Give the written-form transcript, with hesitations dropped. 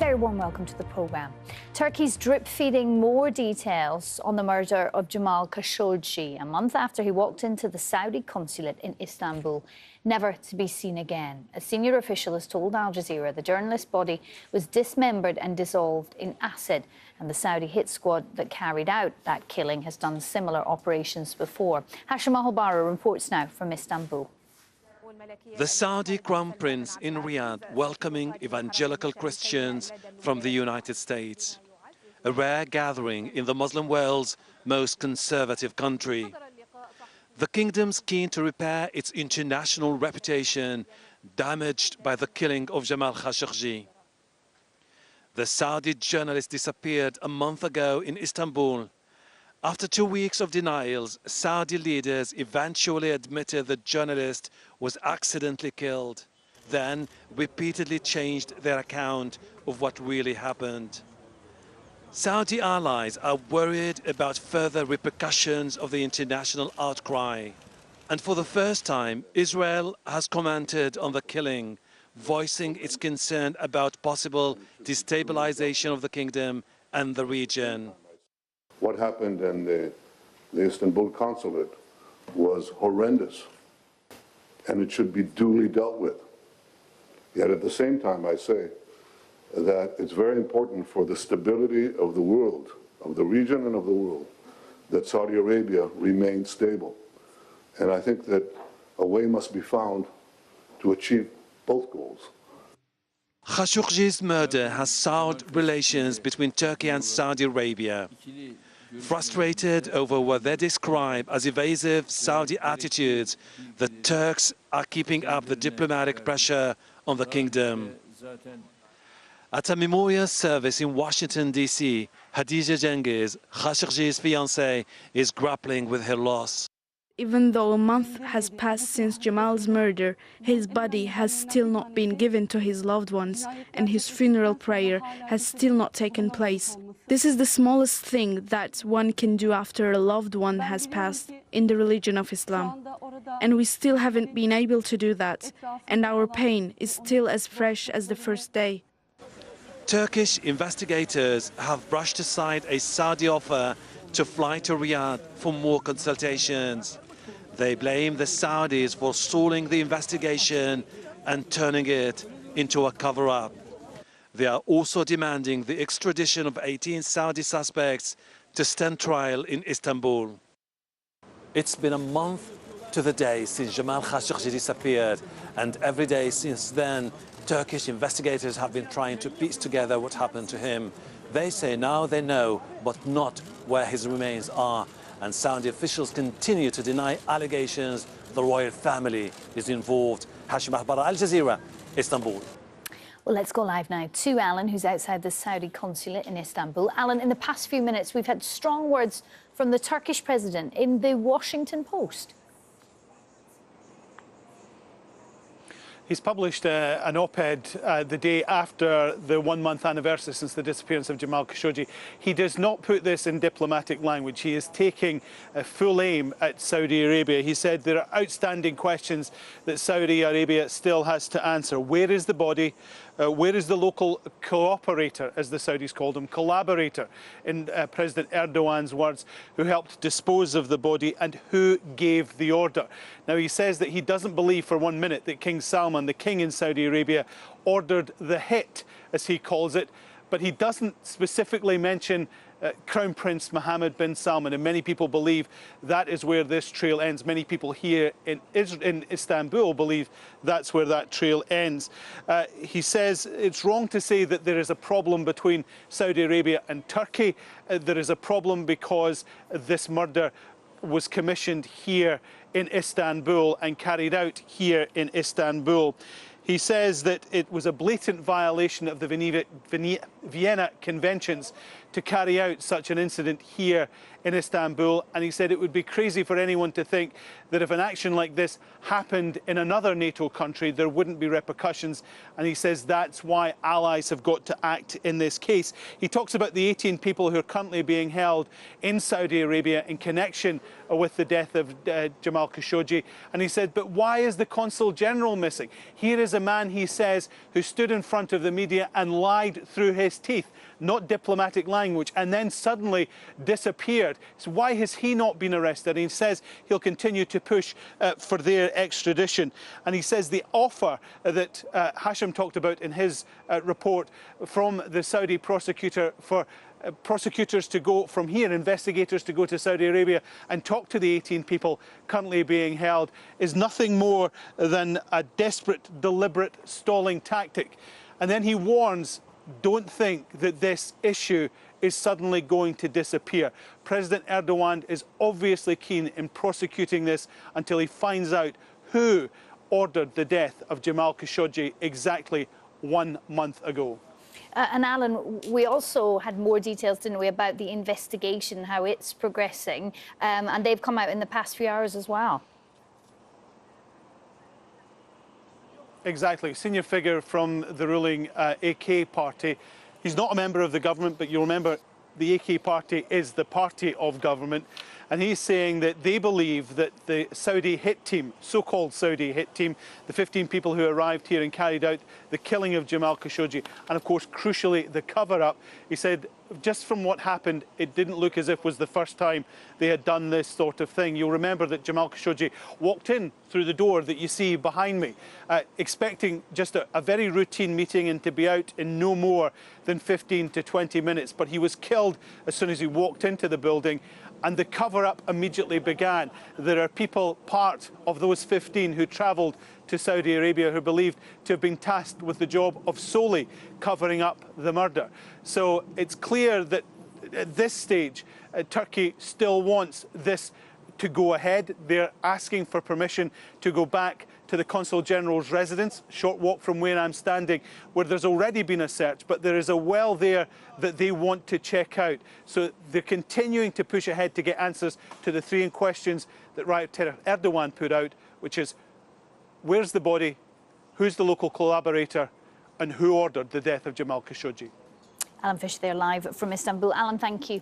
very warm welcome to the programme. Turkey's drip-feeding more details on the murder of Jamal Khashoggi, a month after he walked into the Saudi consulate in Istanbul, never to be seen again. A senior official has told Al Jazeera the journalist's body was dismembered and dissolved in acid, and the Saudi hit squad that carried out that killing has done similar operations before. Hashim Al-Bara reports now from Istanbul. The Saudi Crown Prince in Riyadh welcoming evangelical Christians from the United States. A rare gathering in the Muslim world's most conservative country. The kingdom's keen to repair its international reputation damaged by the killing of Jamal Khashoggi. The Saudi journalist disappeared a month ago in Istanbul. After 2 weeks of denials, Saudi leaders eventually admitted the journalist was accidentally killed, then repeatedly changed their account of what really happened. Saudi allies are worried about further repercussions of the international outcry. And for the first time, Israel has commented on the killing, voicing its concern about possible destabilization of the kingdom and the region. What happened in the Istanbul consulate was horrendous, and it should be duly dealt with. Yet at the same time, I say that it's very important for the stability of the world, of the region and of the world, that Saudi Arabia remains stable. And I think that a way must be found to achieve both goals. Khashoggi's murder has soured relations between Turkey and Saudi Arabia. Frustrated over what they describe as evasive Saudi attitudes, the Turks are keeping up the diplomatic pressure on the kingdom. At a memorial service in Washington, D.C., Hadija Cengiz, Khashoggi's fiancée, is grappling with her loss. Even though a month has passed since Jamal's murder, his body has still not been given to his loved ones, and his funeral prayer has still not taken place. This is the smallest thing that one can do after a loved one has passed in the religion of Islam. And we still haven't been able to do that, and our pain is still as fresh as the first day. Turkish investigators have brushed aside a Saudi offer to fly to Riyadh for more consultations. They blame the Saudis for stalling the investigation and turning it into a cover-up. They are also demanding the extradition of 18 Saudi suspects to stand trial in Istanbul. It's been a month to the day since Jamal Khashoggi disappeared, and every day since then, Turkish investigators have been trying to piece together what happened to him. They say now they know, but not where his remains are. And Saudi officials continue to deny allegations the royal family is involved. Hashim Al-Bara, Al Jazeera, Istanbul. Well, let's go live now to Alan, who's outside the Saudi consulate in Istanbul. Alan, in the past few minutes, we've had strong words from the Turkish president in the Washington Post. He's published an op-ed the day after the 1 month anniversary since the disappearance of Jamal Khashoggi. He does not put this in diplomatic language. He is taking a full aim at Saudi Arabia. He said there are outstanding questions that Saudi Arabia still has to answer. Where is the body? Where is the local cooperator, as the Saudis called him, collaborator, in President Erdogan's words, who helped dispose of the body, and who gave the order? Now, he says that he doesn't believe for 1 minute that King Salman, the king in Saudi Arabia, ordered the hit, as he calls it, but he doesn't specifically mention Crown Prince Mohammed bin Salman, and many people believe that is where this trail ends. Many people here in Istanbul believe that's where that trail ends. He says it's wrong to say that there is a problem between Saudi Arabia and Turkey. There is a problem because this murder was commissioned here in Istanbul and carried out here in Istanbul. He says that it was a blatant violation of the Vienna Conventions to carry out such an incident here in Istanbul, and he said it would be crazy for anyone to think that if an action like this happened in another NATO country, there wouldn't be repercussions, and he says that's why allies have got to act in this case. He talks about the 18 people who are currently being held in Saudi Arabia in connection with the death of Jamal Khashoggi, and he said, but why is the Consul General missing? Here is a man, he says, who stood in front of the media and lied through his teeth, not diplomatic language, and then suddenly disappeared. So why has he not been arrested? And he says he'll continue to push for their extradition. And he says the offer that Hashim talked about in his report from the Saudi prosecutor for prosecutors to go from here, investigators to go to Saudi Arabia and talk to the 18 people currently being held, is nothing more than a desperate, deliberate stalling tactic. And then he warns, don't think that this issue is suddenly going to disappear. President Erdogan is obviously keen in prosecuting this until he finds out who ordered the death of Jamal Khashoggi exactly 1 month ago. And Alan, we also had more details, didn't we, about the investigation, how it's progressing, and they've come out in the past few hours as well. Exactly. Senior figure from the ruling AK party. He's not a member of the government, but you'll remember the AK party is the party of government. And he's saying that they believe that the Saudi hit team, so-called Saudi hit team, the 15 people who arrived here and carried out the killing of Jamal Khashoggi, and of course, crucially, the cover-up, he said, just from what happened, it didn't look as if it was the first time they had done this sort of thing. You'll remember that Jamal Khashoggi walked in through the door that you see behind me, expecting just a very routine meeting and to be out in no more than 15 to 20 minutes. But he was killed as soon as he walked into the building, and the cover-up immediately began. There are people, part of those 15 who travelled to Saudi Arabia, who are believed to have been tasked with the job of solely covering up the murder. So it's clear that at this stage, Turkey still wants this to go ahead. They're asking for permission to go back to the Consul General's residence, short walk from where I'm standing, where there's already been a search, but there is a well there that they want to check out. So they're continuing to push ahead to get answers to the three questions that Recep Erdogan put out, which is, where's the body, who's the local collaborator, and who ordered the death of Jamal Khashoggi? Alan Fisher there live from Istanbul. Alan, thank you.